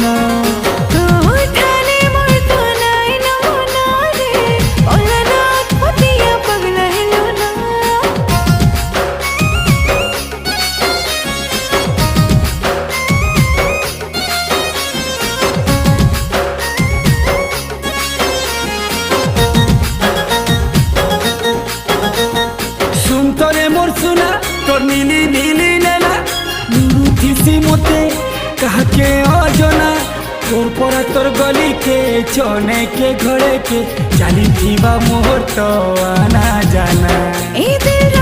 না सुनतरे मोर सुना तोर नीली नीली नेला नुरुथिसी मते काहके अजना तोर परा तोर गली के चने के घरे के चाली थीबा मोर तो आना जाना ए दिल